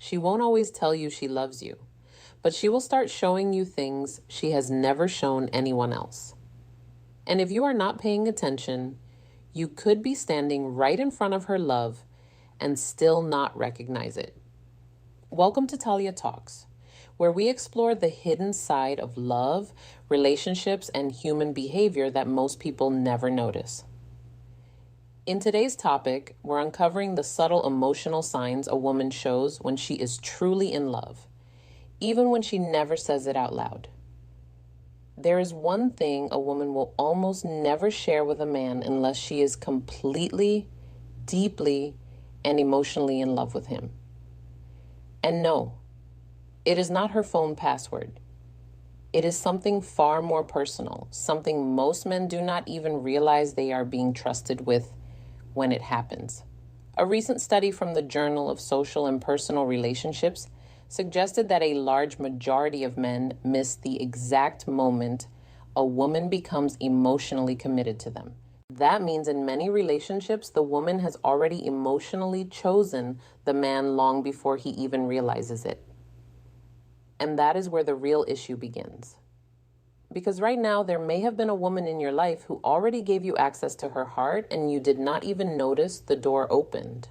She won't always tell you she loves you, but she will start showing you things she has never shown anyone else. And if you are not paying attention, you could be standing right in front of her love and still not recognize it. Welcome to Talia Talks, where we explore the hidden side of love, relationships, and human behavior that most people never notice. In today's topic, we're uncovering the subtle emotional signs a woman shows when she is truly in love, even when she never says it out loud. There is one thing a woman will almost never share with a man unless she is completely, deeply, and emotionally in love with him. And no, it is not her phone password. It is something far more personal, something most men do not even realize they are being trusted with when it happens. A recent study from the Journal of Social and Personal Relationships suggested that a large majority of men miss the exact moment a woman becomes emotionally committed to them. That means in many relationships, the woman has already emotionally chosen the man long before he even realizes it. And that is where the real issue begins. Because right now, there may have been a woman in your life who already gave you access to her heart and you did not even notice the door opened.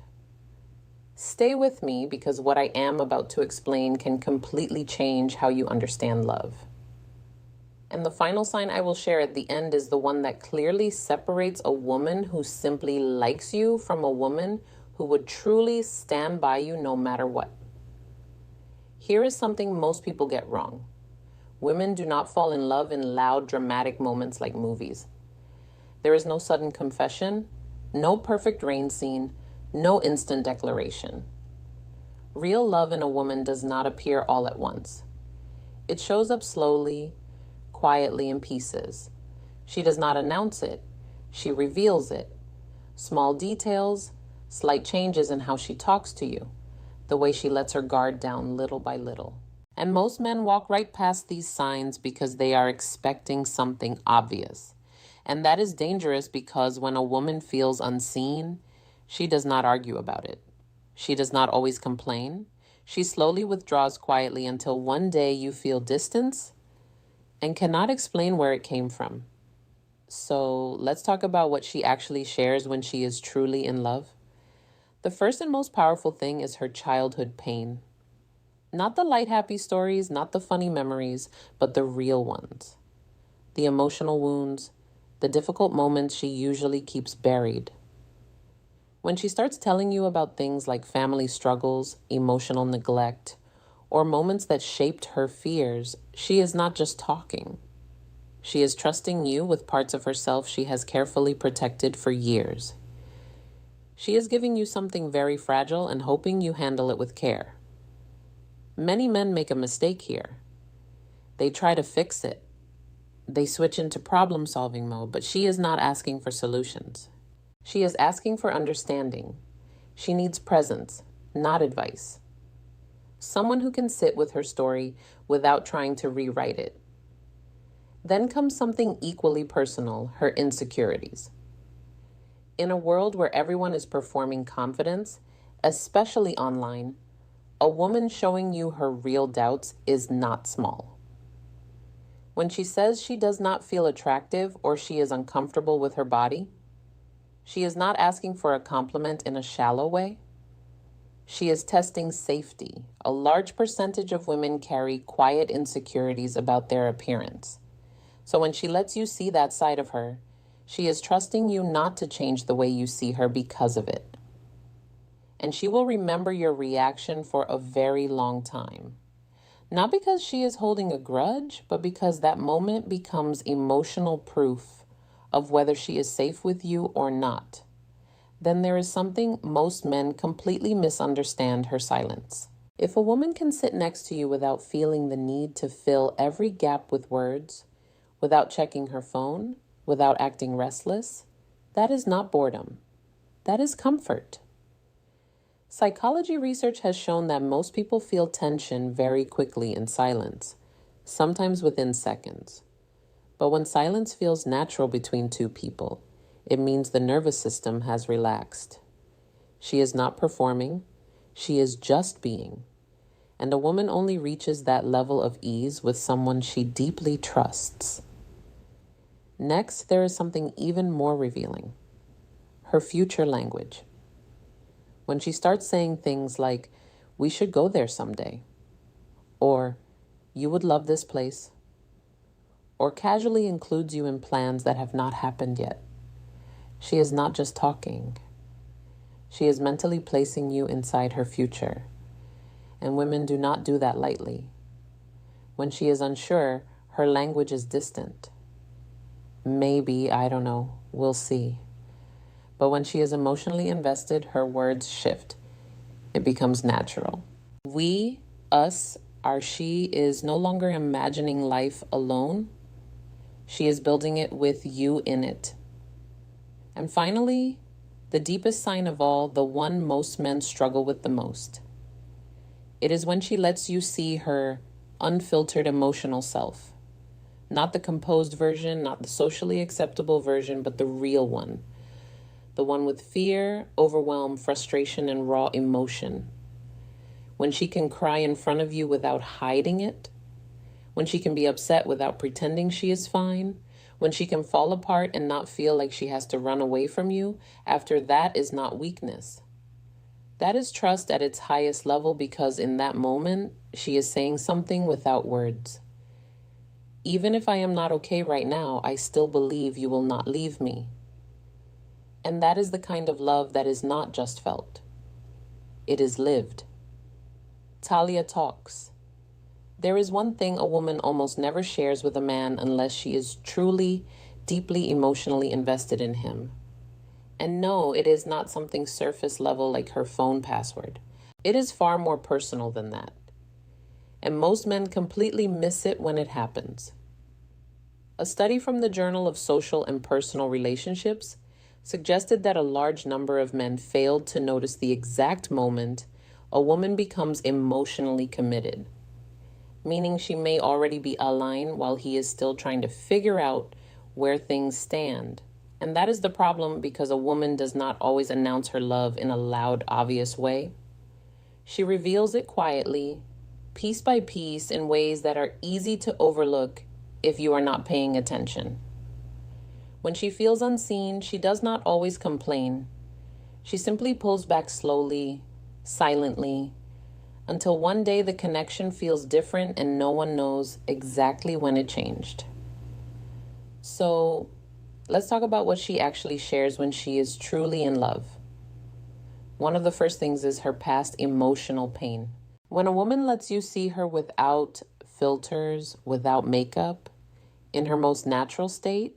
Stay with me because what I am about to explain can completely change how you understand love. And the final sign I will share at the end is the one that clearly separates a woman who simply likes you from a woman who would truly stand by you no matter what. Here is something most people get wrong. Women do not fall in love in loud, dramatic moments like movies. There is no sudden confession, no perfect rain scene, no instant declaration. Real love in a woman does not appear all at once. It shows up slowly, quietly in pieces. She does not announce it. She reveals it. Small details, slight changes in how she talks to you, the way she lets her guard down little by little. And most men walk right past these signs because they are expecting something obvious. And that is dangerous because when a woman feels unseen, she does not argue about it. She does not always complain. She slowly withdraws quietly until one day you feel distance and cannot explain where it came from. So let's talk about what she actually shares when she is truly in love. The first and most powerful thing is her childhood pain. Not the light, happy stories, not the funny memories, but the real ones. The emotional wounds, the difficult moments she usually keeps buried. When she starts telling you about things like family struggles, emotional neglect, or moments that shaped her fears, she is not just talking. She is trusting you with parts of herself she has carefully protected for years. She is giving you something very fragile and hoping you handle it with care. Many men make a mistake here. They try to fix it. They switch into problem-solving mode, but she is not asking for solutions. She is asking for understanding. She needs presence, not advice. Someone who can sit with her story without trying to rewrite it. Then comes something equally personal, her insecurities. In a world where everyone is performing confidence, especially online, a woman showing you her real doubts is not small. When she says she does not feel attractive or she is uncomfortable with her body, she is not asking for a compliment in a shallow way. She is testing safety. A large percentage of women carry quiet insecurities about their appearance. So when she lets you see that side of her, she is trusting you not to change the way you see her because of it. And she will remember your reaction for a very long time. Not because she is holding a grudge, but because that moment becomes emotional proof of whether she is safe with you or not. Then there is something most men completely misunderstand: her silence. If a woman can sit next to you without feeling the need to fill every gap with words, without checking her phone, without acting restless, that is not boredom. That is comfort. Psychology research has shown that most people feel tension very quickly in silence, sometimes within seconds. But when silence feels natural between two people, it means the nervous system has relaxed. She is not performing. She is just being. And a woman only reaches that level of ease with someone she deeply trusts. Next, there is something even more revealing: her future language. When she starts saying things like, "We should go there someday," or "You would love this place," or casually includes you in plans that have not happened yet, she is not just talking. She is mentally placing you inside her future. And women do not do that lightly. When she is unsure, her language is distant. Maybe, I don't know, we'll see. But when she is emotionally invested, her words shift. It becomes natural. We, us, our she is no longer imagining life alone. She is building it with you in it. And finally, the deepest sign of all, the one most men struggle with the most. It is when she lets you see her unfiltered emotional self. Not the composed version, not the socially acceptable version, but the real one. The one with fear, overwhelm, frustration, and raw emotion. When she can cry in front of you without hiding it. When she can be upset without pretending she is fine. When she can fall apart and not feel like she has to run away from you. After that is not weakness. That is trust at its highest level, because in that moment, she is saying something without words. Even if I am not okay right now, I still believe you will not leave me. And that is the kind of love that is not just felt. It is lived. Talia talks. There is one thing a woman almost never shares with a man unless she is truly, deeply emotionally invested in him. And no, it is not something surface level like her phone password. It is far more personal than that. And most men completely miss it when it happens. A study from the Journal of Social and Personal Relationships suggested that a large number of men failed to notice the exact moment a woman becomes emotionally committed, meaning she may already be aligned while he is still trying to figure out where things stand. And that is the problem, because a woman does not always announce her love in a loud, obvious way. She reveals it quietly, piece by piece, in ways that are easy to overlook if you are not paying attention. When she feels unseen, she does not always complain. She simply pulls back slowly, silently, until one day the connection feels different and no one knows exactly when it changed. So, let's talk about what she actually shares when she is truly in love. One of the first things is her past emotional pain. When a woman lets you see her without filters, without makeup, in her most natural state,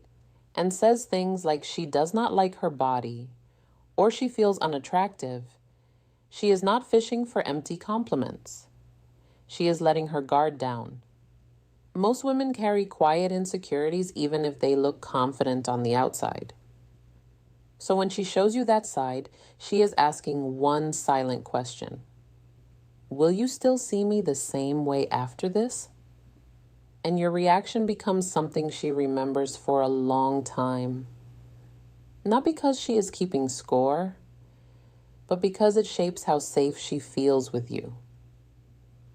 and says things like she does not like her body or she feels unattractive, she is not fishing for empty compliments. She is letting her guard down. Most women carry quiet insecurities even if they look confident on the outside. So when she shows you that side, she is asking one silent question. Will you still see me the same way after this? And your reaction becomes something she remembers for a long time. Not because she is keeping score, but because it shapes how safe she feels with you.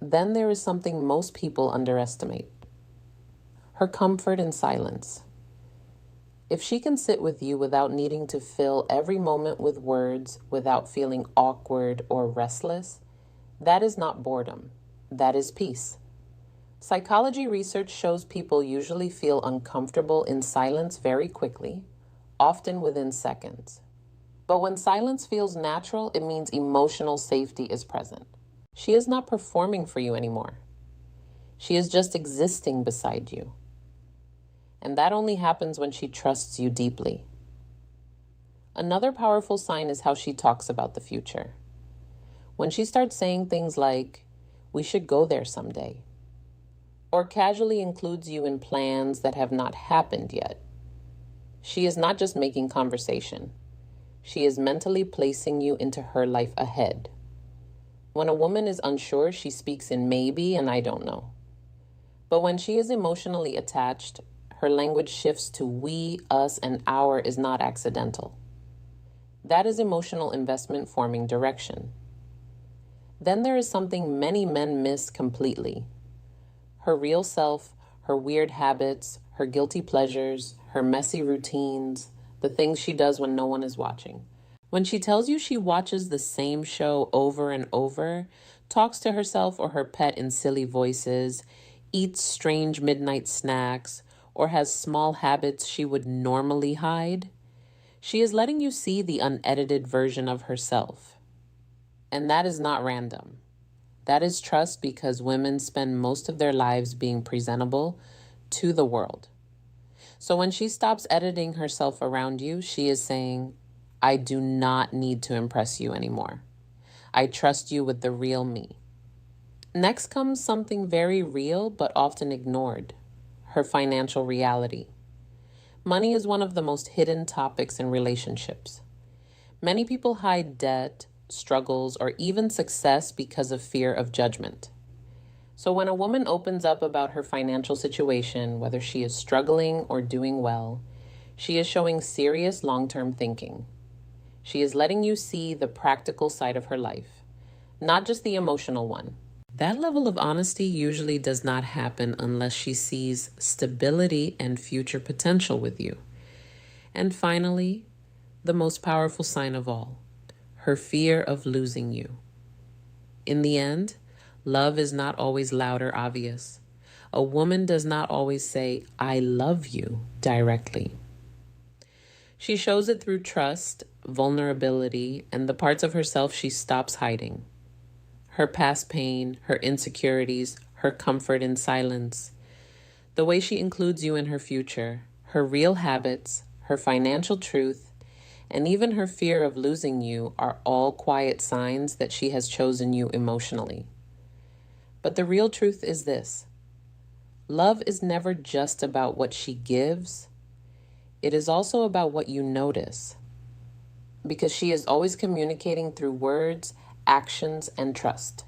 Then there is something most people underestimate: her comfort in silence. If she can sit with you without needing to fill every moment with words, without feeling awkward or restless, that is not boredom. That is peace. Psychology research shows people usually feel uncomfortable in silence very quickly, often within seconds. But when silence feels natural, it means emotional safety is present. She is not performing for you anymore. She is just existing beside you. And that only happens when she trusts you deeply. Another powerful sign is how she talks about the future. When she starts saying things like, "We should go there someday," or casually includes you in plans that have not happened yet, she is not just making conversation. She is mentally placing you into her life ahead. When a woman is unsure, she speaks in maybe and I don't know. But when she is emotionally attached, her language shifts to we, us, and our is not accidental. That is emotional investment forming direction. Then there is something many men miss completely: her real self, her weird habits, her guilty pleasures, her messy routines, the things she does when no one is watching. When she tells you she watches the same show over and over, talks to herself or her pet in silly voices, eats strange midnight snacks, or has small habits she would normally hide, she is letting you see the unedited version of herself. And that is not random. That is trust, because women spend most of their lives being presentable to the world. So when she stops editing herself around you, she is saying, I do not need to impress you anymore. I trust you with the real me. Next comes something very real but often ignored: her financial reality. Money is one of the most hidden topics in relationships. Many people hide debt, struggles, or even success because of fear of judgment. So when a woman opens up about her financial situation, whether she is struggling or doing well, she is showing serious long-term thinking. She is letting you see the practical side of her life, not just the emotional one. That level of honesty usually does not happen unless she sees stability and future potential with you. And finally, the most powerful sign of all: her fear of losing you. In the end, love is not always loud or obvious. A woman does not always say, I love you, directly. She shows it through trust, vulnerability, and the parts of herself she stops hiding. Her past pain, her insecurities, her comfort in silence. The way she includes you in her future, her real habits, her financial truth, and even her fear of losing you are all quiet signs that she has chosen you emotionally. But the real truth is this: love is never just about what she gives. It is also about what you notice, because she is always communicating through words, actions, and trust.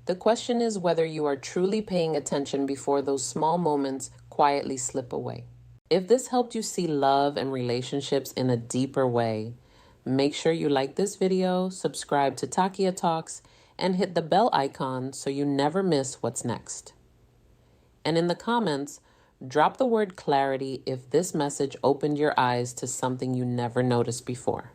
The question is whether you are truly paying attention before those small moments quietly slip away. If this helped you see love and relationships in a deeper way, make sure you like this video, subscribe to Takia Talks, and hit the bell icon so you never miss what's next. And in the comments, drop the word clarity if this message opened your eyes to something you never noticed before.